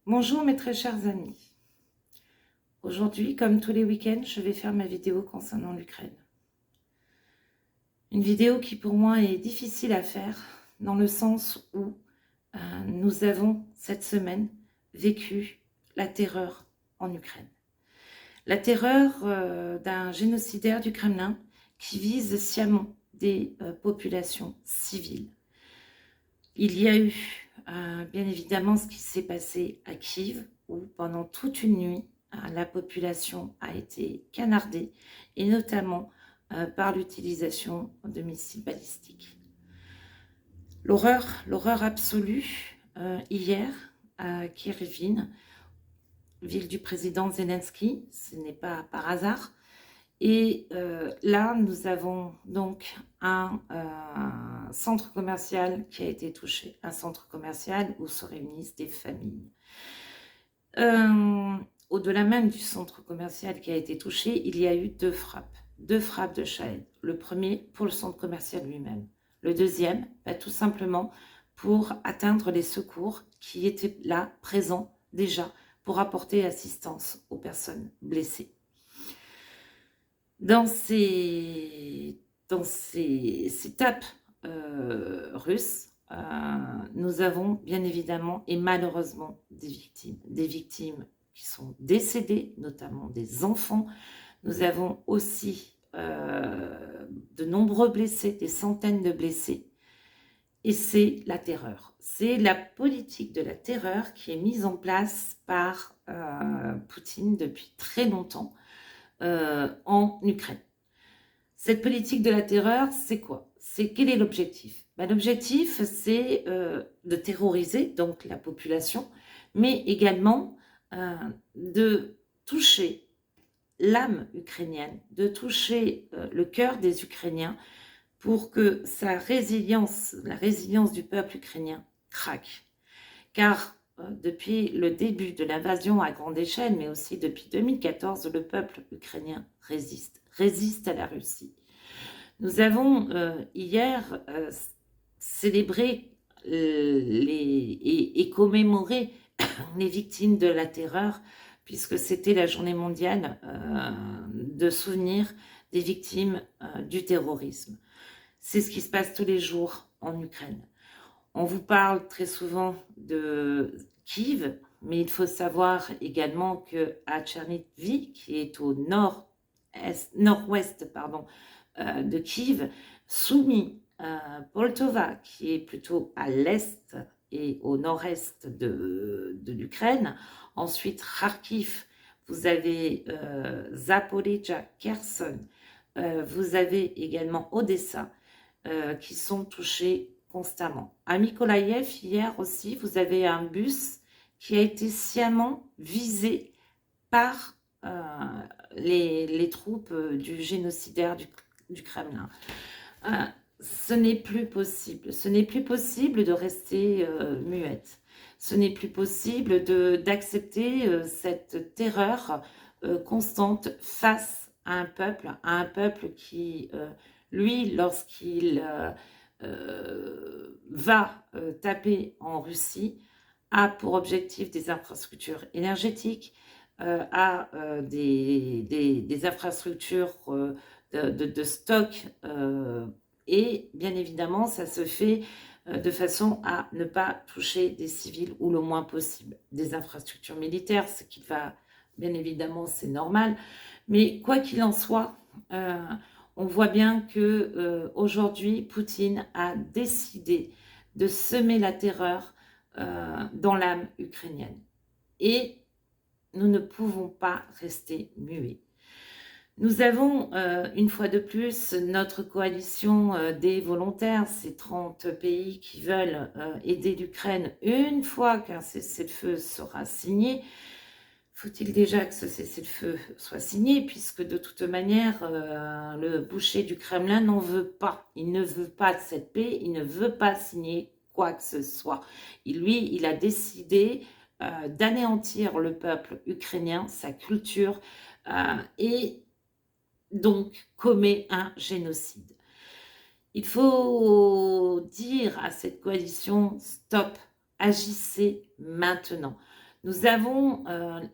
Bonjour mes très chers amis. Aujourd'hui, comme tous les week-ends, je vais faire ma vidéo concernant l'Ukraine. Une vidéo qui pour moi est difficile à faire dans le sens où nous avons cette semaine vécu la terreur en Ukraine. La terreur d'un génocidaire du Kremlin qui vise sciemment des populations civiles. Il y a eu bien évidemment ce qui s'est passé à Kiev où pendant toute une nuit, la population a été canardée et notamment par l'utilisation de missiles balistiques. L'horreur absolue hier à Kirivine, ville du président Zelensky, ce n'est pas par hasard. Et là, nous avons donc un centre commercial qui a été touché, un centre commercial où se réunissent des familles. Au-delà même du centre commercial qui a été touché, il y a eu deux frappes de Shahed. Le premier pour le centre commercial lui-même. Le deuxième, tout simplement pour atteindre les secours qui étaient là, présents déjà, pour apporter assistance aux personnes blessées. Dans ces tapes russes, nous avons bien évidemment et malheureusement des victimes qui sont décédées, notamment des enfants. Nous avons aussi de nombreux blessés, des centaines de blessés. Et c'est la terreur. C'est la politique de la terreur qui est mise en place par Poutine depuis très longtemps en Ukraine. Cette politique de la terreur, c'est quoi? Quel est l'objectif? L'objectif, c'est de terroriser donc la population, mais également de toucher l'âme ukrainienne, de toucher le cœur des Ukrainiens pour que la résilience du peuple ukrainien craque. Car depuis le début de l'invasion à grande échelle, mais aussi depuis 2014, le peuple ukrainien résiste à la Russie. Nous avons hier célébré et commémoré les victimes de la terreur, puisque c'était la journée mondiale de souvenir des victimes du terrorisme. C'est ce qui se passe tous les jours en Ukraine. On vous parle très souvent de Kiev, mais il faut savoir également qu'à Tchernivtsi, qui est au nord-ouest de Kiev, soumis Poltava, qui est plutôt à l'est et au nord-est de l'Ukraine, ensuite Kharkiv, vous avez Zaporizhzhia, Kherson, vous avez également Odessa, qui sont touchés constamment. À Mykolaïev, hier aussi, vous avez un bus qui a été sciemment visé par les troupes du génocidaire du Kremlin. Ce n'est plus possible. Ce n'est plus possible de rester muette. Ce n'est plus possible d'accepter cette terreur constante face à un peuple qui, lui, lorsqu'il va taper en Russie, a pour objectif des infrastructures énergétiques, a des infrastructures de stock et bien évidemment ça se fait de façon à ne pas toucher des civils ou le moins possible. Des infrastructures militaires, ce qui va bien évidemment c'est normal, mais quoi qu'il en soit, on voit bien que aujourd'hui Poutine a décidé de semer la terreur dans l'âme ukrainienne. Et nous ne pouvons pas rester muets. Nous avons, une fois de plus, notre coalition des volontaires, ces 30 pays qui veulent aider l'Ukraine une fois qu'un cessez-le-feu sera signé. Faut-il déjà que ce cessez-le-feu soit signé, puisque de toute manière, le boucher du Kremlin n'en veut pas. Il ne veut pas de cette paix, il ne veut pas signer quoi que ce soit. Il a décidé d'anéantir le peuple ukrainien, sa culture, et donc commet un génocide. Il faut dire à cette coalition, stop, agissez maintenant. Nous avons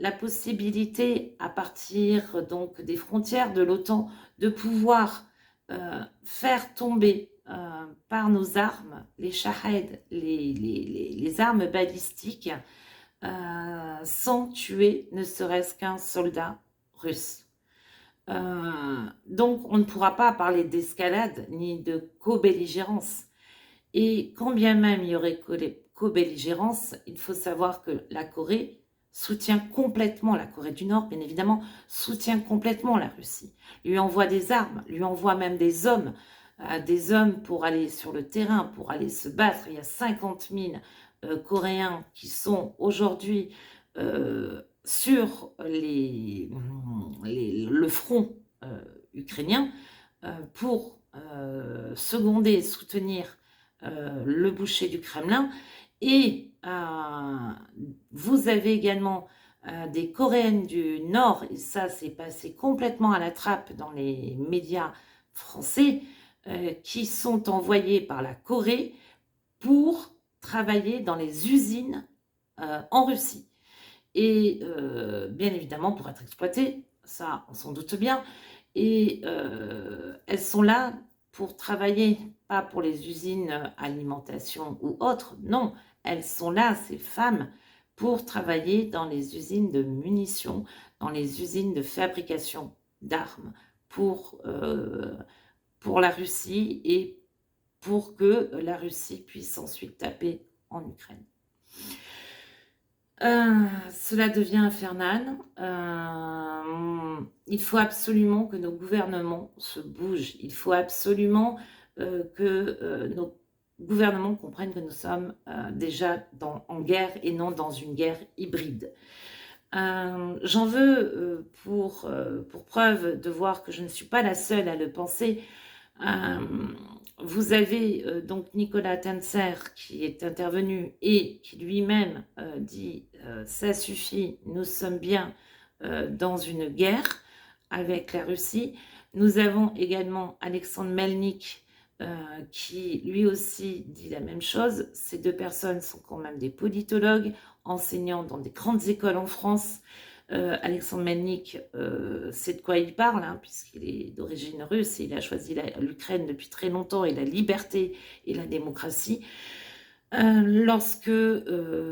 la possibilité, à partir donc des frontières de l'OTAN, de pouvoir faire tomber par nos armes, les Shahed, les armes balistiques, sans tuer ne serait-ce qu'un soldat russe. Donc on ne pourra pas parler d'escalade ni de co-belligérance. Et quand bien même il y aurait co-belligérance, il faut savoir que la Corée soutient complètement, la Corée du Nord bien évidemment, soutient complètement la Russie, lui envoie des armes, lui envoie même des hommes pour aller sur le terrain, pour aller se battre. Il y a 50 000 Coréens qui sont aujourd'hui sur le front ukrainien pour seconder, soutenir le boucher du Kremlin. Et vous avez également des Coréennes du Nord, et ça c'est passé complètement à la trappe dans les médias français, qui sont envoyés par la Corée pour travailler dans les usines en Russie. Et bien évidemment pour être exploitées, ça on s'en doute bien. Et elles sont là pour travailler, pas pour les usines alimentation ou autres, non, elles sont là, ces femmes, pour travailler dans les usines de munitions, dans les usines de fabrication d'armes pour la Russie et pour que la Russie puisse ensuite taper en Ukraine. Cela devient infernal. Il faut absolument que nos gouvernements se bougent. Il faut absolument que nos gouvernements comprennent que nous sommes déjà en guerre et non dans une guerre hybride. J'en veux pour preuve de voir que je ne suis pas la seule à le penser. Vous avez donc Nicolas Tenzer qui est intervenu et qui lui-même dit ça suffit, nous sommes bien dans une guerre avec la Russie. Nous avons également Alexandre Melnik qui lui aussi dit la même chose. Ces deux personnes sont quand même des politologues enseignant dans des grandes écoles en France. Alexandre Melnik sait de quoi il parle, hein, puisqu'il est d'origine russe et il a choisi l'Ukraine depuis très longtemps et la liberté et la démocratie. Lorsque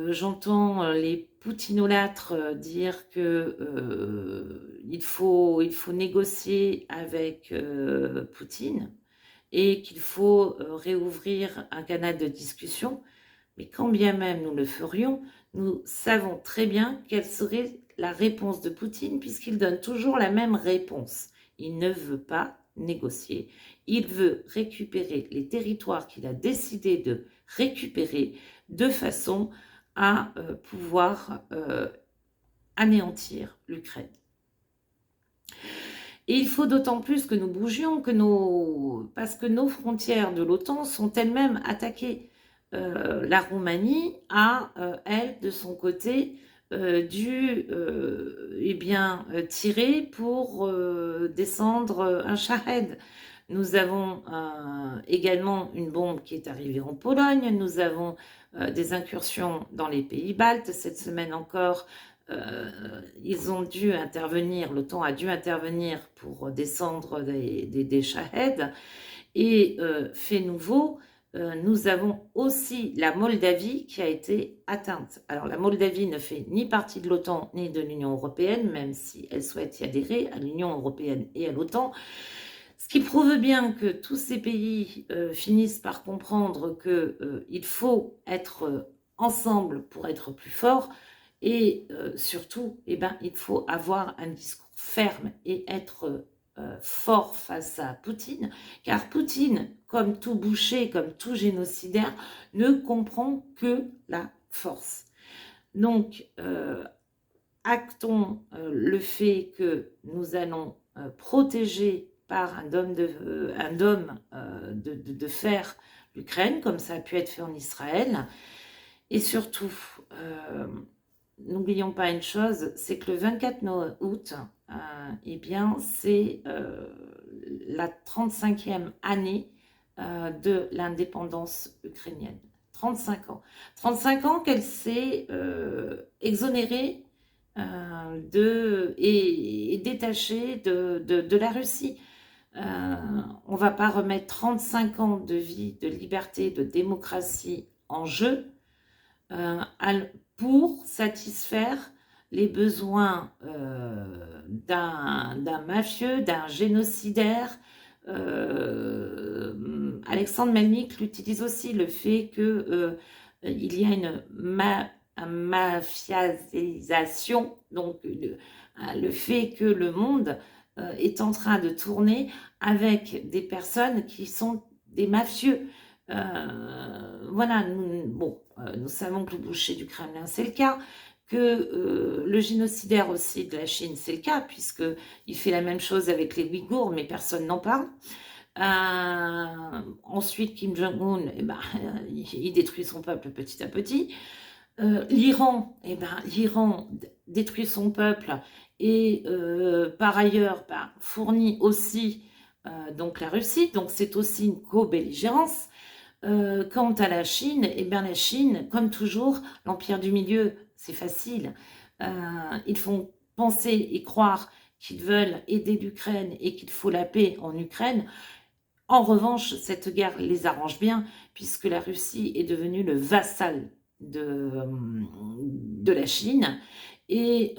j'entends les poutinolâtres dire que il faut négocier avec Poutine et qu'il faut réouvrir un canal de discussion, mais quand bien même nous le ferions, nous savons très bien quelle serait la réponse de Poutine, puisqu'il donne toujours la même réponse. Il ne veut pas négocier. Il veut récupérer les territoires qu'il a décidé de récupérer de façon à pouvoir anéantir l'Ukraine. Et il faut d'autant plus que nous bougions, parce que nos frontières de l'OTAN sont elles-mêmes attaquées. La Roumanie a, elle, de son côté, dû tirer pour descendre un Shahed. Nous avons également une bombe qui est arrivée en Pologne. Nous avons des incursions dans les pays baltes. Cette semaine encore, ils ont dû intervenir, l'OTAN a dû intervenir pour descendre des Shahed. Et fait nouveau, nous avons aussi la Moldavie qui a été atteinte. Alors la Moldavie ne fait ni partie de l'OTAN ni de l'Union européenne, même si elle souhaite y adhérer à l'Union européenne et à l'OTAN. Ce qui prouve bien que tous ces pays finissent par comprendre qu'il faut être ensemble pour être plus fort. Et surtout, il faut avoir un discours ferme et être fort face à Poutine, car Poutine, comme tout boucher, comme tout génocidaire, ne comprend que la force. Donc, actons le fait que nous allons protéger par un dôme de fer l'Ukraine, comme ça a pu être fait en Israël. Et surtout, n'oublions pas une chose, c'est que le 24 août, c'est la 35e année de l'indépendance ukrainienne. 35 ans. 35 ans qu'elle s'est exonérée et détachée de la Russie. On ne va pas remettre 35 ans de vie, de liberté, de démocratie en jeu pour satisfaire les besoins d'un mafieux, d'un génocidaire. Alexandre Melnik l'utilise aussi, le fait que il y a une mafiaisation, donc le fait que le monde est en train de tourner avec des personnes qui sont des mafieux. Voilà, nous savons que le boucher du Kremlin, c'est le cas, que le génocidaire aussi de la Chine, c'est le cas, puisqu'il fait la même chose avec les Ouïghours, mais personne n'en parle. Ensuite, Kim Jong-un, il détruit son peuple petit à petit. L'Iran, l'Iran détruit son peuple et par ailleurs fournit aussi donc la Russie, donc c'est aussi une co-belligérance. Quant à la Chine, la Chine, comme toujours, l'empire du milieu, c'est facile. Ils font penser et croire qu'ils veulent aider l'Ukraine et qu'il faut la paix en Ukraine. En revanche, cette guerre les arrange bien, puisque la Russie est devenue le vassal de la Chine. Et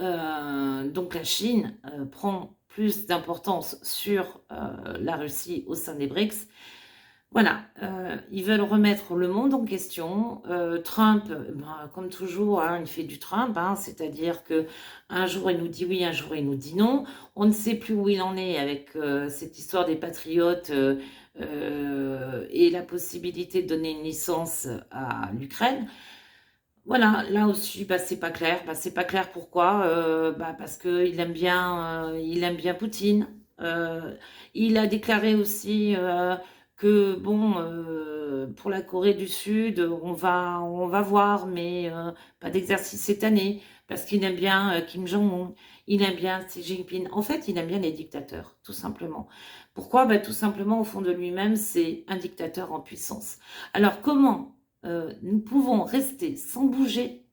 donc la Chine prend plus d'importance sur la Russie au sein des BRICS. Voilà, ils veulent remettre le monde en question. Trump, comme toujours, hein, il fait du Trump, hein, c'est-à-dire que un jour il nous dit oui, un jour il nous dit non. On ne sait plus où il en est avec cette histoire des patriotes et la possibilité de donner une licence à l'Ukraine. Voilà, là aussi, c'est pas clair. C'est pas clair pourquoi parce qu'il il aime bien Poutine. Il a déclaré aussi que bon, pour la Corée du Sud, on va voir, mais pas d'exercice cette année, parce qu'il aime bien Kim Jong-un, il aime bien Xi Jinping. En fait, il aime bien les dictateurs, tout simplement. Pourquoi? Tout simplement, au fond de lui-même, c'est un dictateur en puissance. Alors, comment nous pouvons rester sans bouger,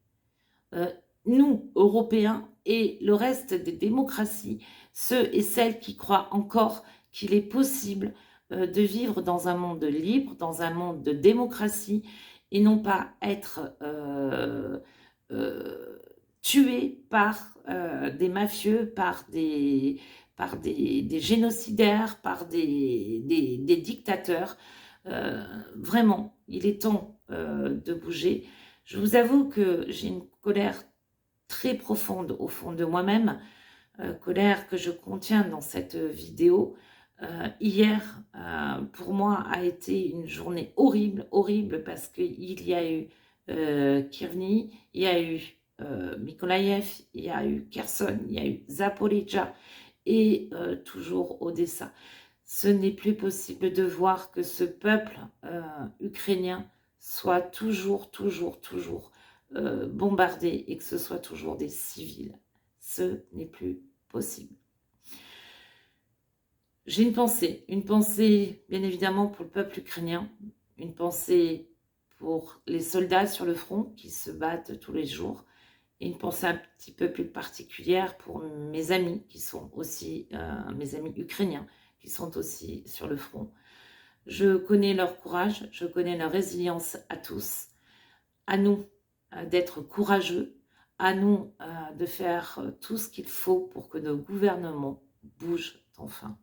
nous, Européens, et le reste des démocraties, ceux et celles qui croient encore qu'il est possible de vivre dans un monde libre, dans un monde de démocratie, et non pas être tués par des mafieux, par des génocidaires, par des dictateurs. Vraiment, il est temps de bouger. Je vous avoue que j'ai une colère très profonde au fond de moi-même, colère que je contiens dans cette vidéo. Hier, pour moi, a été une journée horrible, horrible, parce qu'il y a eu Kirvny, il y a eu Mykolaïev, il y a eu Kherson, il y a eu Zaporizhzhia et toujours Odessa. Ce n'est plus possible de voir que ce peuple ukrainien soit toujours bombardé et que ce soit toujours des civils. Ce n'est plus possible. J'ai une pensée bien évidemment pour le peuple ukrainien, une pensée pour les soldats sur le front qui se battent tous les jours, et une pensée un petit peu plus particulière pour mes amis qui sont aussi, mes amis ukrainiens, qui sont aussi sur le front. Je connais leur courage, je connais leur résilience à tous. À nous d'être courageux, à nous de faire tout ce qu'il faut pour que nos gouvernements bougent enfin.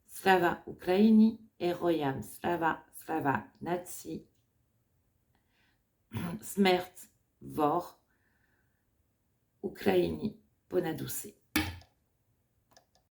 Slava Ukraini, Heroyam Slava Nazi, Smert Vor, Ukraini Ponadouce.